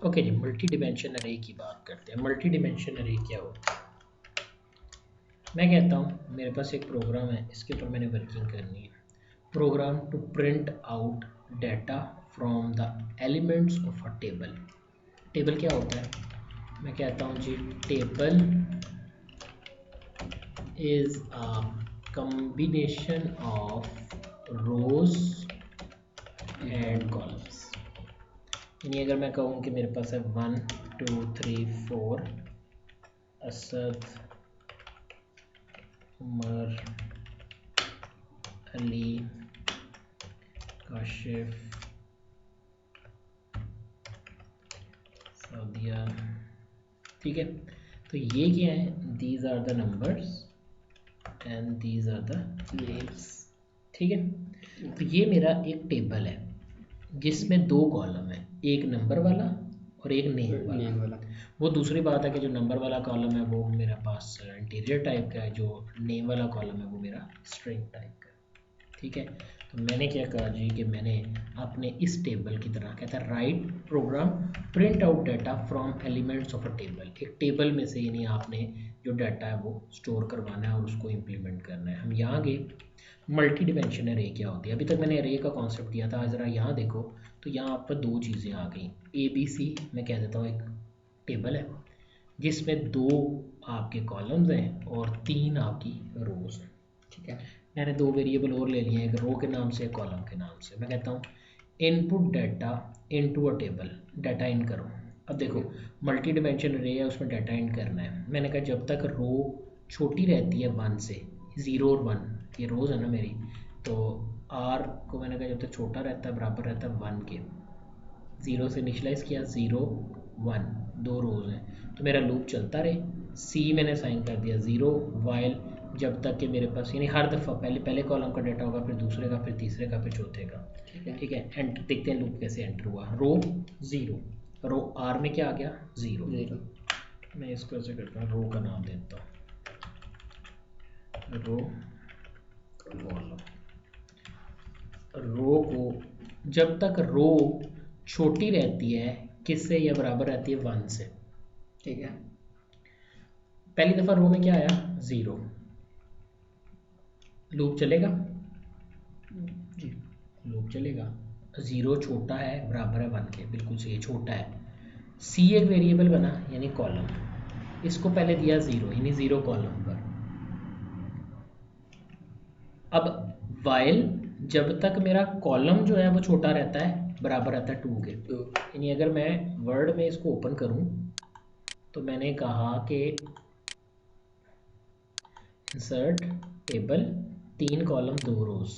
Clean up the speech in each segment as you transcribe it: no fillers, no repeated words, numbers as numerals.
Okay जी, multi dimension अरे की बात करते हैं। मल्टी डिमेंशन अरे क्या होता है? मैं कहता हूँ मेरे पास एक प्रोग्राम है, इसके ऊपर मैंने वर्किंग करनी है। Program to print out data from the elements of a table. Table क्या होता है? मैं कहता हूँ जी, table is a combination of rows and columns. यानी अगर मैं कहूँ कि मेरे पास है 1 2 3 4 असद, उमर, अली, काशिफ, सादिया, ठीक है। तो ये क्या है? These are the numbers and these are the names, ठीक है। तो ये मेरा एक टेबल है जिसमें दो कॉलम है, एक नंबर वाला और एक नेम वाला। वो दूसरी बात है कि जो नंबर वाला कॉलम है वो मेरे पास इंटीरियर टाइप का है, जो नेम वाला कॉलम है वो मेरा स्ट्रिंग टाइप का है, ठीक है। तो मैंने क्या कहा जी कि मैंने अपने इस टेबल की तरह कहता है write program print out data from elements of a table. एक टेबल में से यानी आपने जो डाटा है वो स्टोर करवाना है और उसको इम्प्लीमेंट करना है। हम यहाँ गए, मल्टी डिमेंशन अरे क्या होती है? अभी तक मैंने अरे का कॉन्सेप्ट दिया था, ज़रा यहाँ देखो तो यहाँ आप पर दो चीज़ें आ गई। ए बी सी मैं कह देता हूँ एक टेबल है जिसमें दो आपके कॉलम्स हैं और तीन आपकी रोज हैं, ठीक है। मैंने दो वेरिएबल और ले लिए हैं, एक रो के नाम से एक कॉलम के नाम से। मैं कहता हूँ input data into a table, data in करो। अब देखो मल्टी डिमेंशन अरे है, उसमें डाटा इन करना है। मैंने कहा जब तक रो छोटी रहती है 1 से, 0 और 1, ये रोज़ है ना मेरी, तो आर को मैंने कहा जब तक छोटा रहता है बराबर रहता है 1 के, 0 से इनिशलाइज किया, 0 1, दो रोज़ हैं तो मेरा लूप चलता रहे। सी मैंने साइन कर दिया 0 वाइल जब तक कि मेरे पास यानी हर दफ़ा पहले कॉलम का डाटा होगा, फिर दूसरे का, फिर तीसरे का, फिर चौथे का, ठीक है। एंटर देखते हैं लूप कैसे एंटर हुआ। रो 0, रो आर में क्या आ गया? 0। मैं इसको ऐसे करता हूँ, रो का नाम देता हूँ रो कॉलम। रो को जब तक रो छोटी रहती है किससे, या बराबर रहती है 1 से, ठीक है। पहली दफ़ा रो में क्या आया? 0, लूप चलेगा जी, लूप चलेगा। 0 छोटा है बराबर है 1 के, बिल्कुल सही, छोटा है। सी एक वेरिएबल बना यानी कॉलम, इसको पहले दिया 0 यानी 0 कॉलम पर। अब वाइल जब तक मेरा कॉलम जो है वो छोटा रहता है बराबर रहता है 2 के, यानी अगर मैं वर्ड में इसको ओपन करूं तो मैंने कहा कि इंसर्ट टेबल 3 कॉलम 2 रोज,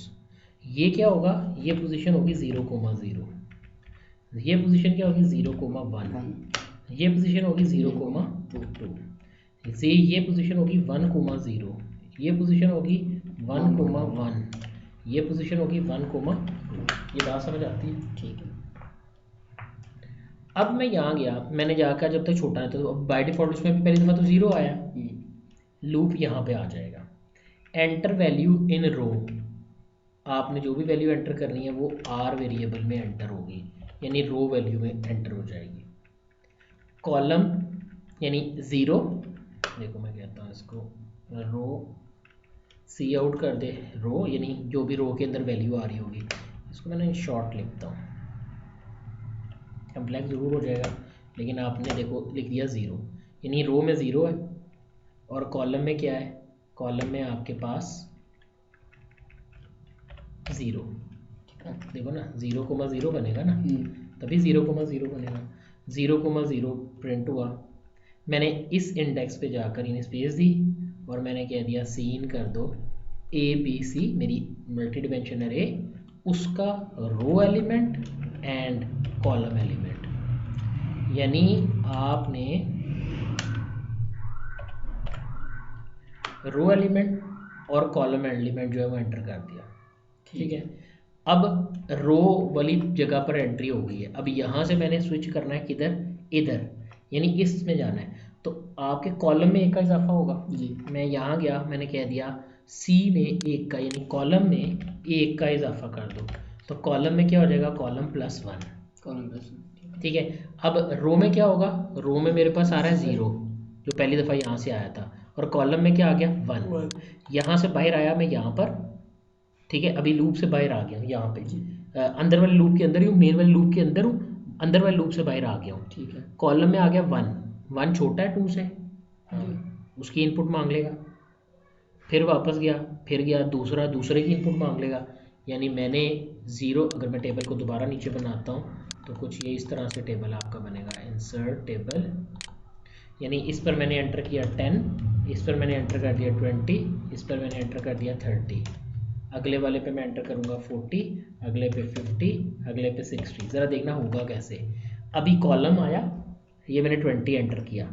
ये क्या होगा? ये पोजीशन होगी 0,0, ये पोजीशन क्या होगी? 0,1, ये पोजीशन होगी 0,2, ये पोजीशन होगी 1,0, ये पोजीशन होगी 1,1, ये पोजीशन होगी 1,2। ये बात समझ आती है? ठीक है। अब मैं यहाँ गया, मैंने जाकर जब तक छोटा है तो बाय डिफॉल्ट उसमें भी पहली दफ़ा तो 0 आया, लूप यहाँ पे आ जाएगा। एंटर वैल्यू इन रो, आपने जो भी वैल्यू एंटर करनी है वो आर वेरिएबल में एंटर होगी, यानी रो वैल्यू में एंटर हो जाएगी। कॉलम यानी 0, देखो मैं कहता हूँ इसको रो सी आउट कर दे, रो यानी जो भी रो के अंदर वैल्यू आ रही होगी, इसको मैंने शॉर्ट लिखता हूँ, कम्प्लेक्स ज़रूर हो जाएगा लेकिन आपने देखो लिख दिया 0, यानी रो में 0 है और कॉलम में क्या है? कॉलम में आपके पास 0, देखो ना 0,0 बनेगा ना, तभी 0,0 बनेगा। 0,0 प्रिंट हुआ। मैंने इस इंडेक्स पे जाकर इन्हें स्पेस दी और मैंने कह दिया सीन कर दो ABC मेरी मल्टी डिमेंशन अरे, उसका रो एलिमेंट एंड कॉलम एलिमेंट, यानी आपने रो एलिमेंट और कॉलम एलिमेंट जो है वो एंटर कर दिया, ठीक है। अब रो वाली जगह पर एंट्री हो गई है, अब यहाँ से मैंने स्विच करना है किधर? इधर, यानी इसमें जाना है। तो आपके कॉलम में 1 का इजाफा होगा जी। मैं यहाँ गया, मैंने कह दिया सी में 1 का, यानी कॉलम में 1 का इजाफा कर दो, तो कॉलम में क्या हो जाएगा? कॉलम +1, कॉलम +1, ठीक है। अब रो में क्या होगा, रो में मेरे पास आ रहा है 0 जो पहली दफ़ा यहाँ से आया था, और कॉलम में क्या आ गया 1। यहाँ से बाहर आया मैं यहाँ पर, ठीक है, अभी लूप से बाहर आ गया हूँ यहाँ पे, अंदर वाले लूप के अंदर ही हूँ, मेन वाले लूप के अंदर हूँ, अंदर वाले लूप से बाहर आ गया हूँ, ठीक है। कॉलम में आ गया 1 छोटा है 2 से, उसकी इनपुट मांग लेगा, फिर वापस गया, फिर गया दूसरे की इनपुट मांग लेगा। यानी मैंने 0, अगर मैं टेबल को दोबारा नीचे बनाता हूँ तो कुछ ये इस तरह से टेबल आपका बनेगा, इंसर्ट टेबल, यानी इस पर मैंने एंटर किया 10, इस पर मैंने एंटर कर दिया 20, इस पर मैंने एंटर कर दिया 30, अगले वाले पे मैं एंटर करूँगा 40, अगले पे 50, अगले पे 60। ज़रा देखना होगा कैसे। अभी कॉलम आया, ये मैंने 20 एंटर किया,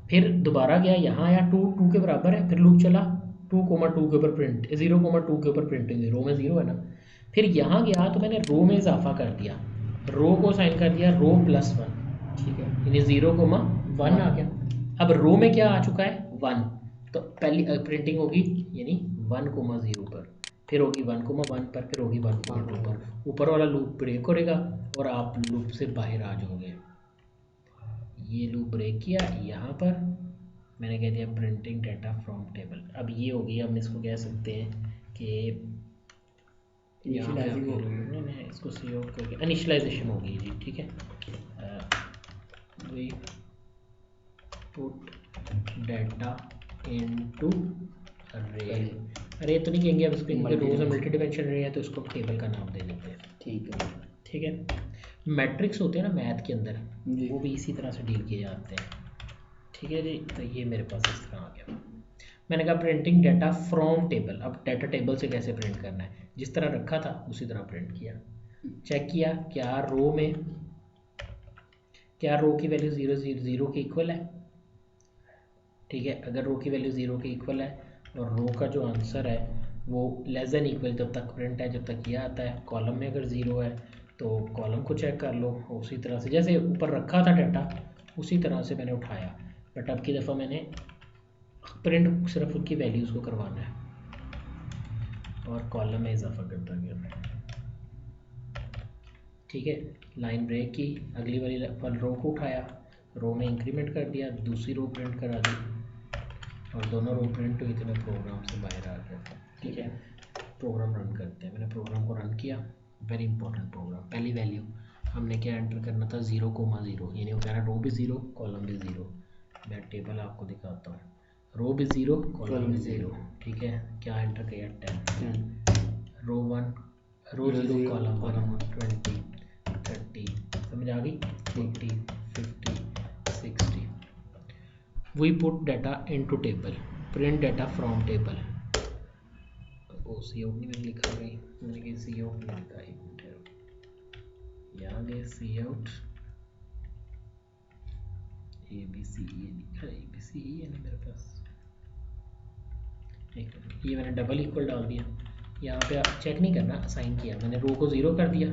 फिर दोबारा गया, यहाँ आया 2 के बराबर है, फिर लूप चला 2,2 के ऊपर प्रिंट, 0,2 के ऊपर प्रिंटिंग, रो में 0 है ना। फिर यहाँ गया तो मैंने रो में इजाफा कर दिया, रो को साइन कर दिया रो +1, ठीक है, यानी 0,1 आ गया। अब रो में क्या आ चुका है 1, तो पहली प्रिंटिंग होगी यानी 1,0 पर, फिर होगी 1,1 पर, फिर होगी 1,2 पर, ऊपर वाला लूप ब्रेक करेगा और आप लूप से बाहर आ जाओगे। ये लूप ब्रेक किया, यहाँ पर मैंने कह दिया प्रिंटिंग डाटा फ्रॉम टेबल। अब ये होगी, हम इसको कह सकते हैं कि नहीं, इसको सी आउट करके इनिशियलाइजेशन होगी जी, ठीक है। वी पुट डाटा इनटू अरे तो नहीं कहेंगे अब इसको, क्योंकि रोज मल्टी डिमेंशन रे है तो इसको टेबल का नाम दे देते हैं, ठीक है। मैट्रिक्स होते हैं ना मैथ के अंदर, वो भी इसी तरह से डील किए जाते हैं, ठीक है जी। तो ये मेरे पास इस तरह आ गया। मैंने कहा प्रिंटिंग डाटा फ्रॉम टेबल, अब डाटा टेबल से कैसे प्रिंट करना है, जिस तरह रखा था उसी तरह प्रिंट किया, चेक किया क्या रो की वैल्यू 0 के इक्वल है, ठीक है। अगर रो की वैल्यू 0 के इक्वल है और रो का जो आंसर है वो लेस देन इक्वल जब तक प्रिंट है, जब तक ये आता है। कॉलम में अगर 0 है तो कॉलम को चेक कर लो, उसी तरह से जैसे ऊपर रखा था डाटा उसी तरह से मैंने उठाया, बट अब की दफ़ा मैंने प्रिंट सिर्फ उनकी वैल्यूज़ को करवाना है और कॉलम में इजाफा करता गया, ठीक है। लाइन ब्रेक की, अगली वाली रो को उठाया, रो में इंक्रीमेंट कर दिया, दूसरी रो प्रिंट करा दी और दोनों रो प्रिंट हुई तो मैं प्रोग्राम से बाहर आ गया, ठीक है। प्रोग्राम रन करते हैं। मैंने प्रोग्राम को रन किया, वेरी इंपॉर्टेंट प्रोग्राम। पहली वैल्यू हमने क्या एंटर करना था 0,0, यानी वो कह रहा रो भी 0 कॉलम भी 0। मैं टेबल आपको दिखाता हूँ, रो भी 0 कॉलम भी 0, ठीक है। क्या एंटर किया 10, रो 1 रो 0 कॉलम 1, 20 30, समझ आ गई, 40 50 60। We put data into table, print data from table. ओ सी आउट नहीं मैंने लिखा गई, मैंने कि सी आउट नहीं लिखा, एक मिनट, यहाँ गए सी आउट ABC लिखा, ABC है ना मेरे पास, एक मिनट, ये मैंने डबल इक्वल डाल दिया। यहाँ पे आप चेक नहीं करना, असाइन किया मैंने, रो को 0 कर दिया,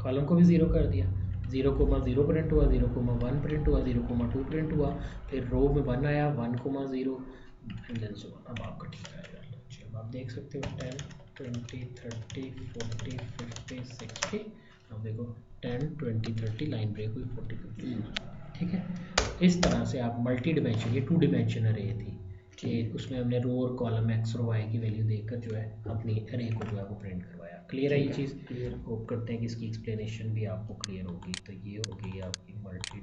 कॉलम को भी 0 कर दिया, 0,0 प्रिंट हुआ, 0,1 प्रिंट हुआ, 0,2 प्रिंट हुआ, फिर रो में 1 आया, 1,0 एंड देन सो ऑन। अब आपका ठीक आएगा। अब आप देख सकते हो 10 20 30 40 50 60। अब देखो 10 20 30 लाइन ब्रेक हुई, 40 50, ठीक है। इस तरह से आप मल्टी डिमेंशन, ये 2 डिमेंशन अरे थी, कि उसमें हमने रो और कॉलम एक्स और वाई की वैल्यू देखकर जो है अपनी अरे को जो है वो प्रिंट करवाया। क्लियर है ये चीज़? होप करते हैं कि इसकी एक्सप्लेनेशन भी आपको क्लियर होगी। तो ये होगी आपकी मल्टी